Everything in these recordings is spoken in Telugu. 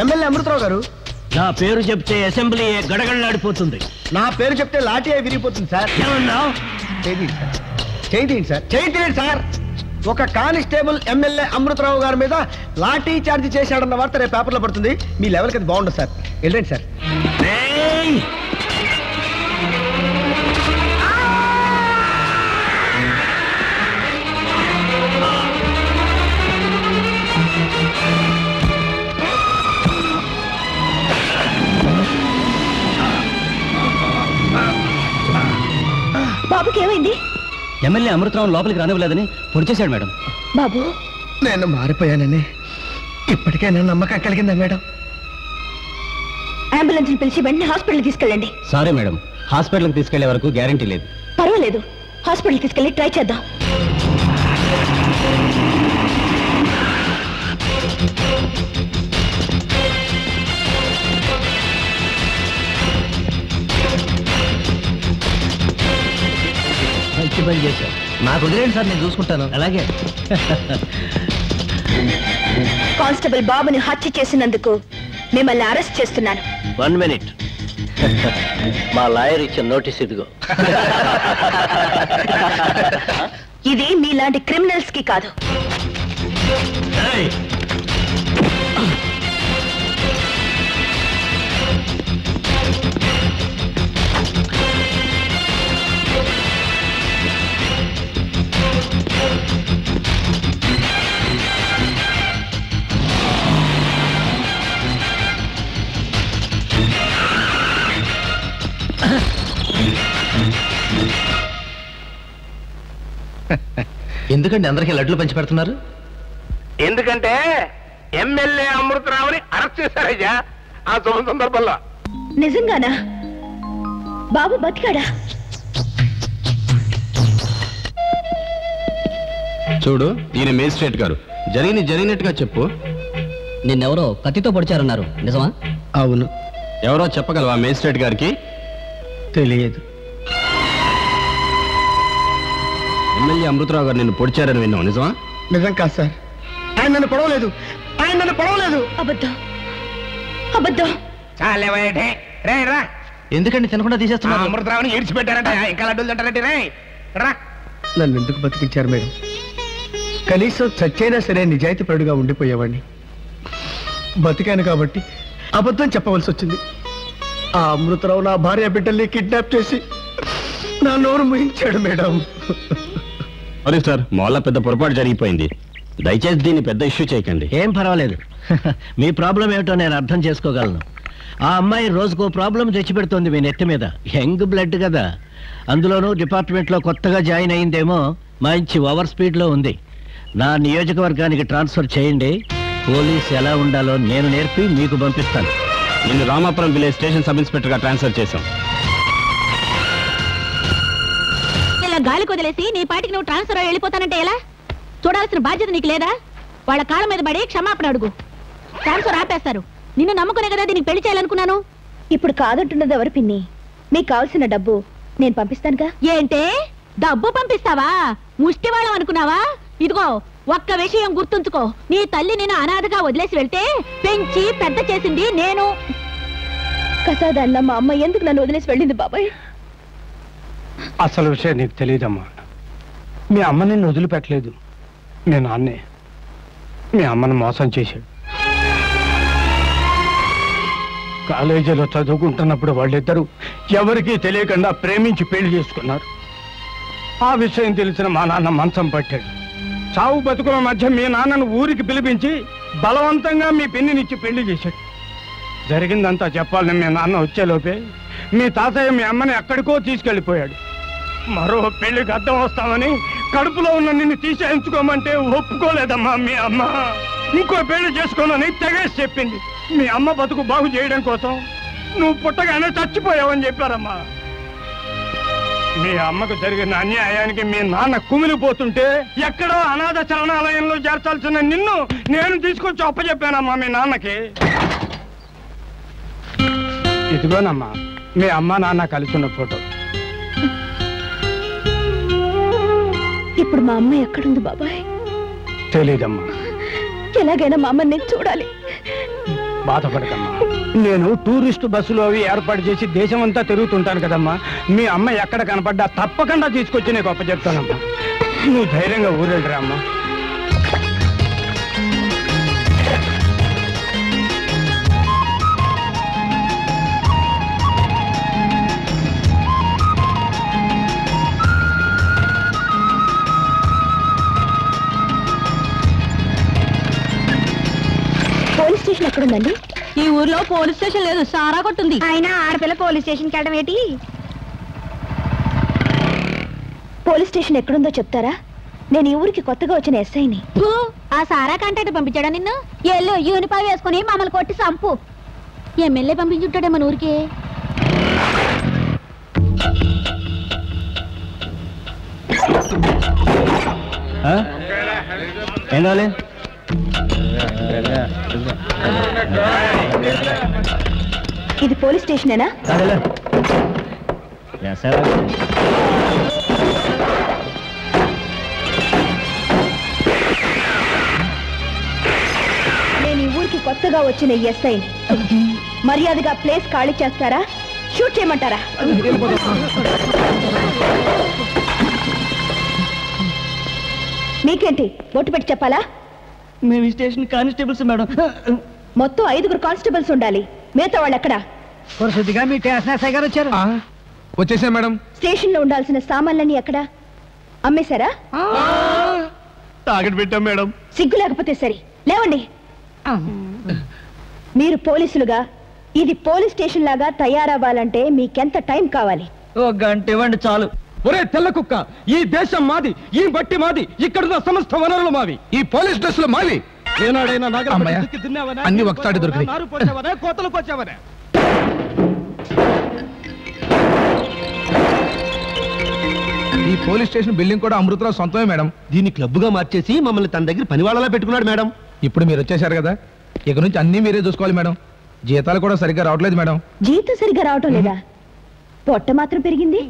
ఎమ్మెల్యే అమృతరావు గారు. నా పేరు చెప్తే అసెంబ్లీ గడగడలాడిపోతుంది. నా పేరు చెప్తే లాఠీ విరిగిపోతుంది సార్. ఏమన్నావు? చేయండి సార్. ఒక కానిస్టేబుల్ ఎమ్మెల్యే అమృతరావు గారి మీద లాఠీ చార్జ్ చేశాడన్న వార్త రేపు పేపర్లో పడుతుంది. మీ లెవెల్కి అది బాగుండదు సార్. వెళ్ళండి సార్. బాబుకి ఏమైంది? ఎమ్మెల్యే అమృతరావు లోపలికి రానివ్వలేదని పొడి చేశాడు మేడం. బాబు నేను మారిపోయానని ఇప్పటికైనా నమ్మకం కలిగిందా మేడం? అంబులెన్స్ పిలిచి వెంటనే హాస్పిటల్ తీసుకెళ్ళండి. సారీ మేడం, హాస్పిటల్కి తీసుకెళ్లే వరకు గ్యారంటీ లేదు. పర్వాలేదు, హాస్పిటల్ తీసుకెళ్ళి ట్రై చేద్దాం. మంచి పని చేశారు. నాకు వదిలేండి సార్, నేను చూసుకుంటాను. అలాగే. కానిస్టేబుల్ బాబుని హత్య చేసినందుకు మిమ్మల్ని అరెస్ట్ చేస్తున్నాను. 1 minute. మా లాయర్ ఇచ్చిన నోటీస్ ఇదిగో. ఇది మీలాంటి క్రిమినల్స్ కి కాదు. ఎందుకండి అందరికీ లడ్లు పంచి పెడుతున్నారు? ఎందుకంటే ఎమ్మెల్యే అమృతరావుని అరెస్ట్ చేశారయ్యా ఆ శుభ సందర్భంలో. నిజంగానా? బాబు బతికాడా? చూడు, ఈయన మేజిస్ట్రేట్ గారు. జరిగినట్టుగా చెప్పు. నిన్నెవరో కత్తితో పొడిచారన్నారు, నిజమా? అవును. ఎవరో చెప్పగలవా మేజిస్ట్రేట్ గారికి? తెలియదు. ఎమ్మెల్యే అమృతరావు గారు నిన్ను పొడిచారని విన్నావు, నిజమా? నిజం కాదు సార్. ఆయన నన్ను పొడవలేదు. అబద్ధం అబద్ధం. ఎందుకండి తినకుండా తీసేస్తున్నారు? అమృతరావుని ఈడ్చిపెట్టారంట, ఇంకా లడ్డూలు తింటారంటే రా. నన్ను ఎందుకు బతికించారు మేడం? కనీసం చచ్చైనా సరే నిజాయితీ పరుడుగా ఉండిపోయేవాడిని. బతికాను కాబట్టి అబద్ధం చెప్పవలసి వచ్చింది. ఆ అమృతరావు నా భార్య బిడ్డల్ని కిడ్నాప్ చేసి నా నోరు ముయించాడు మేడం. అరే సార్, మాలో పెద్ద పొరపాటు జరిగిపోయింది. దయచేసి దీన్ని పెద్ద ఇష్యూ చేయకండి. ఏం పర్వాలేదు. మీ ప్రాబ్లం ఏమిటో నేను అర్థం చేసుకోగలను. ఆ అమ్మాయి రోజుకో ప్రాబ్లం తెచ్చిపెడుతోంది మీ నెత్తి మీద. యంగ్ బ్లడ్ కదా, అందులోనూ డిపార్ట్మెంట్లో కొత్తగా జాయిన్ అయిందేమో, మంచి ఓవర్ స్పీడ్లో ఉంది. నా నియోజకవర్గానికి ట్రాన్స్ఫర్ చేయండి. పోలీస్ ఎలా ఉండాలో నేను నేర్పి మీకు పంపిస్తాను. నిన్ను రామాపురం విలేజ్ స్టేషన్ సబ్ ఇన్స్పెక్టర్గా ట్రాన్స్ఫర్ చేశాం. ఇలా గాలి కొదిలేసి నీ పాటికి నువ్వు ట్రాన్స్ఫర్ వెళ్ళిపోతానంటే ఎలా? చూడాల్సిన బాధ్యత నీకు లేదా? వాళ్ళ కాళ్ళ మీద పడి క్షమాపణ అడుగు. ట్రాన్స్ఫర్ ఆపేస్తారు. నిన్ను నమ్ముకునే కదా దీనికి పెళ్లి చేయాలనుకున్నాను. ఇప్పుడు కాదంటున్నది ఎవరు పిన్ని? మీకు కావాల్సిన డబ్బు నేను పంపిస్తానుగా. ఏంటే డబ్బు పంపిస్తావా? ముష్టి వాళ్ళం అనుకున్నావా? ఇదిగో ఒక్క విషయం గుర్తుంచుకో, నీ తల్లి నేను అనాథగా వదిలేసి వెళ్తే పెంచి పెద్ద చేసింది నేను. కసాదాన్లా మా అమ్మ ఎందుకు నన్ను వదిలేసి వెళ్ళింది బాబాయ్? అసలు విషయం నీకు తెలియదమ్మా. మీ అమ్మ నిన్ను వదిలిపెట్టలేదు. మీ నాన్నే మీ అమ్మను మోసం చేశాడు. కాలేజీలో చదువుకుంటున్నప్పుడు వాళ్ళిద్దరూ ఎవరికీ తెలియకుండా ప్రేమించి పెళ్లి చేసుకున్నారు. ఆ విషయం తెలిసిన మా నాన్న మంచం పట్టాడు. చావు బతుకుల మధ్య మీ నాన్నను ఊరికి పిలిపించి బలవంతంగా మీ పెన్నినిచ్చి పెళ్లి చేశాడు. జరిగిందంతా చెప్పాలని మీ నాన్న వచ్చేలోపే మీ తాతయ్య మీ అమ్మని ఎక్కడికో తీసుకెళ్లిపోయాడు. మరో పెళ్లికి అర్థం వస్తామని కడుపులో ఉన్న నిన్ను తీసేయించుకోమంటే ఒప్పుకోలేదమ్మా మీ అమ్మ. ఇంకో పెళ్లి చేసుకోనని తెగేసి చెప్పింది. మీ అమ్మ బతుకు బాగు చేయడం కోసం నువ్వు పుట్టగానే చచ్చిపోయావని చెప్పారమ్మా. మీ అమ్మకు జరిగిన అన్యాయానికి మీ నాన్న కుమిలిపోతుంటే ఎక్కడో అనాథ శరణాలయంలో చేర్చాల్సిన నిన్ను నేను తీసుకొచ్చి అప్పచెప్పానమ్మా మీ నాన్నకి. ఇదిగోనమ్మా మీ అమ్మ నాన్న కలిసి ఉన్న ఫోటో. ఇప్పుడు మా అమ్మ ఎక్కడుంది బాబాయ్? తెలీదమ్మా. ఎలాగైనా మా అమ్మని నేను చూడాలి. బాధపడకమ్మా. నేను టూరిస్ట్ బస్సులు అవి ఏర్పాటు చేసి దేశం అంతా తిరుగుతుంటాను కదమ్మా. మీ అమ్మ ఎక్కడ కనపడ్డా తప్పకుండా తీసుకొచ్చి నేను గొప్ప చెప్తానమ్మా. నువ్వు ధైర్యంగా ఊరెళ్ళరా అమ్మా. పోలీస్ స్టేషన్ ఎక్కడుందండి? ఈ ఊర్లో పోలీస్ స్టేషన్ లేదు, సారా కొట్టుంది. అయినా ఆడపిల్ల పోలీస్ స్టేషన్కి వెళ్ళడం ఏంటి? పోలీస్ స్టేషన్ ఎక్కడుందో చెప్తారా? నేను ఈ ఊరికి కొత్తగా వచ్చిన ఎస్ఐని. ఆ సారా కాంటాక్ట్ పంపించాడా నిన్ను? ఎల్లు యూనిఫామ్ వేసుకుని మమ్మల్ని కొట్టి సంపు. ఎమ్మెల్యే పంపించుంటాడే మన ఊరికి. ఏం కావాలి? ఇది పోలీస్ స్టేషనేనా? నేను ఈ ఊరికి కొత్తగా వచ్చిన ఎస్ఐని. మర్యాదగా ప్లేస్ ఖాళీ చేస్తారా, షూట్ చేయమంటారా? మీకేంటి బొట్టు పెట్టి చెప్పాలా? మేము ఈ స్టేషన్ కానిస్టేబుల్స్ మేడం. మొత్తం 5 కానిస్టేబుల్స్ ఉండాలి. మిగతా వాళ్ళు ఎక్కడ? కొరసొద్దిగా మీ స్టేషన్ ఎస్ఐ గారు వచ్చారు. వచ్చేసా మేడం. స్టేషన్ లో ఉండాల్సిన సామాన్లన్నీ ఎక్కడ? అమ్మేశారా? తాగట్టు పెట్టాం మేడం. సిగ్గు లేకపోతే సరి, లేవండి. మీరు పోలీసులుగా ఇది పోలీస్ స్టేషన్ లాగా తయారవ్వాలంటే మీకెంత టైం కావాలి? 1 గంట ఇవ్వండి చాలు. ఒరే తెల్ల కుక్క, ఈ దేశం మాది, ఈ బట్టి మాది, ఇక్కడున్న సమస్త వనరులు మావి, ఈ పోలీస్ డ్రెస్సులు మావి. ఏనాడైనా అమ్మయ్య, అన్ని ఒకసారి దొరికినాయి. కోతలు పోచావనే. ఈ పోలీస్ స్టేషన్ బిల్డింగ్ కూడా అమృతరావు సొంతమే మేడం. దీన్ని క్లబ్ గా మార్చేసి మమ్మల్ని తన దగ్గర పని వాళ్ళలా పెట్టుకున్నాడు మేడం. ఇప్పుడు మీరు వచ్చేసారు కదా, ఇక నుంచి అన్ని మీరే చూసుకోవాలి మేడం. జీతాలు కూడా సరిగ్గా రావట్లేదు మేడం. జీతం సరిగ్గా రావటం లేదా? పొట్ట మాత్రం పెరిగింది.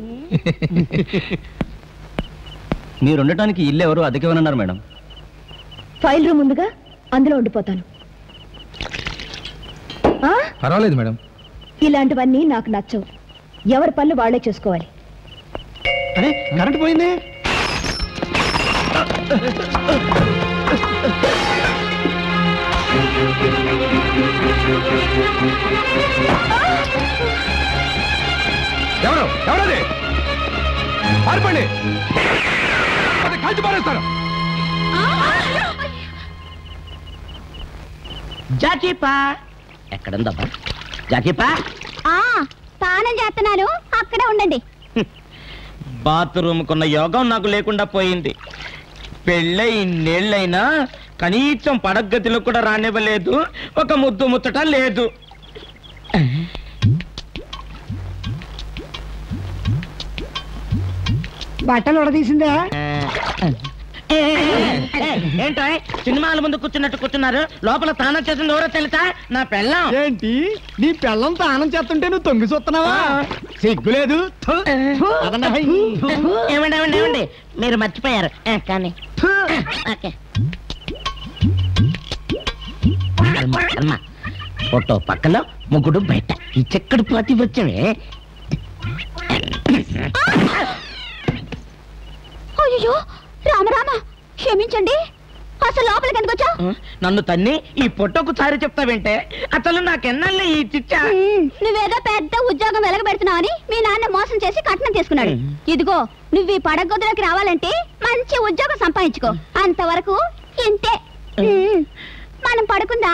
మీరు ఉండటానికి ఇల్లు ఎవరు అద్దెకివ్వనన్నారు మేడం? ఫైల్ రూమ్ ఉందిగా, అందులో ఉండిపోతాను. పర్వాలేదు మేడం. ఇలాంటివన్నీ నాకు నచ్చవు. ఎవరి పనులు వాళ్లే చేసుకోవాలి. అరే కరెంట్ పోయింది. ఎవరది? పారిపోండి, అది కాల్చి పారేస్తాను. జాకీపా ఎక్కడుందబ్బా? జాకీపా స్నానం చేస్తున్నాను, అక్కడే ఉండండి. బాత్రూమ్ కున్న యోగం నాకు లేకుండా పోయింది. పెళ్ళై ఇన్నేళ్ళైనా కనీసం పడగతిలో కూడా రానివ్వలేదు, ఒక ముద్దు ముచ్చట లేదు. బట్టలు ఉడదీసిందే. ఏంటో సినిమాల ముందు కూర్చున్నట్టు కూర్చున్నారు, లోపల స్నానం చేసింది ఎవరో తెలుసా? నా పెళ్ళం. ఏంటి నీ పెళ్ళం తానం చేస్తుంటే నువ్వు తొంగి చూస్తున్నావా? సిగ్గులేదు. ఏమండి మీరు మర్చిపోయారు కానీ ఫోటో పక్కలో ముగ్గుడు బయట, ఈ చెక్కడు పాతి వచ్చే. అయ్యో రామరామ, క్షమించండి. అసలు లోపలికి ఎందుకు వచ్చా? నన్ను తన్ని ఈ ఫోటోకు సారి చెప్తావేంటే? అసలు నాకెన్నాళ్ళే ఈ చిచ్చా? నువ్వేదో పెద్ద ఉద్యోగం వెలగబెడుతున్నావని మీ నాన్న మోసం చేసి కట్నం తీసుకున్నాడు. ఇదిగో నువ్వు ఈ పడగొద్దులోకి రావాలంటే మంచి ఉద్యోగం సంపాదించుకో. అంతవరకు ఇంతే. మనం పడుకుందా?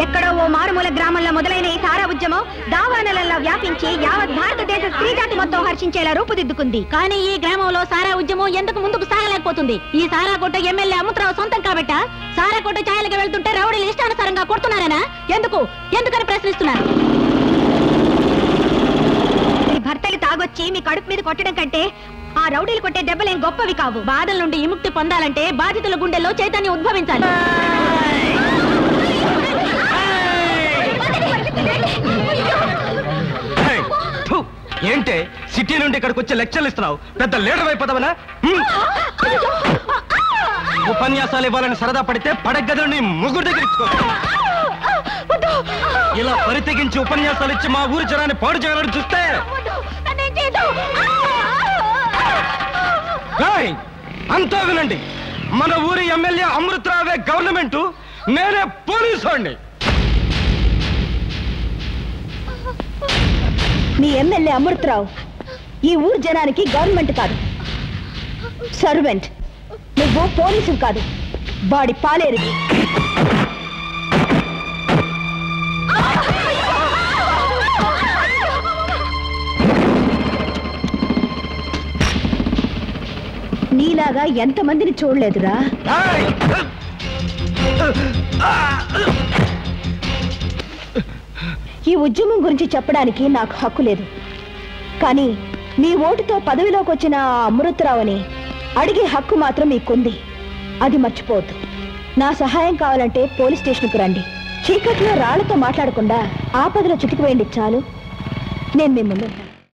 ఎక్కడో ఓ మారుమూల గ్రామంలో మొదలైన ఈ సారా ఉద్యమం దావానలలో వ్యాపించి యావత్ భారతదేశ స్త్రీజాతి మొత్తం హర్షించేలా రూపుదిద్దుకుంది. కానీ ఈ గ్రామంలో సారా ఉద్యమం ఎందుకు ముందుకు సాగలేకపోతుంది? ఈ సారా కొట్ట ఎమ్మెల్యే అమృతరావు సొంతం కాబట్ట సారా కొట్ట ఛాయలుగా వెళ్తుంటే రౌడీలు ఇష్టానుసారంగా కొడుతున్నారనా? ఎందుకని ప్రశ్నిస్తున్నారు. మీ భర్తలు తాగొచ్చి మీ కడుపు మీద కొట్టడం కంటే ఆ రౌడీలు కొట్టే దెబ్బలేం గొప్పవి కావు. బాధల నుండి విముక్తి పొందాలంటే బాధితుల గుండెల్లో చైతన్యం ఉద్భవించాలి. ఏంటే సిటీ నుండి ఇక్కడికి వచ్చే లెక్చర్లు ఇస్తున్నావు? పెద్ద లీడర్ అయిపోతావనా? ఉపన్యాసాలు ఇవ్వాలని సరదా పడితే పడగదని ముగ్గురు దగ్గర ఇలా పరితెగించి ఉపన్యాసాలు ఇచ్చి మా ఊరి జనాన్ని పాడు చేయాలని చూస్తే అంతా వినండి. మన ఊరి ఎమ్మెల్యే అమృతరావే గవర్నమెంట్, నేనే పోలీసు అండి. మీ ఎమ్మెల్యే అమృతరావు ఈ ఊరు జనానికి గవర్నమెంట్ కాదు, సర్వెంట్. నువ్వు పోలీసు కాదు, బాడీ పాలేరుది. నీలాగా ఎంతమందిని చూడలేదురా. ఈ ఉద్యమం గురించి చెప్పడానికి నాకు హక్కు లేదు, కానీ మీ ఓటుతో పదవిలోకి వచ్చిన అమృతరావుని అడిగే హక్కు మాత్రం మీకుంది. అది మర్చిపోవద్దు. నా సహాయం కావాలంటే పోలీస్ స్టేషన్కు రండి. చీకట్లో రాళ్లతో మాట్లాడకుండా ఆపదలో చిటికి వేయండి చాలు. నేను మీ ముందు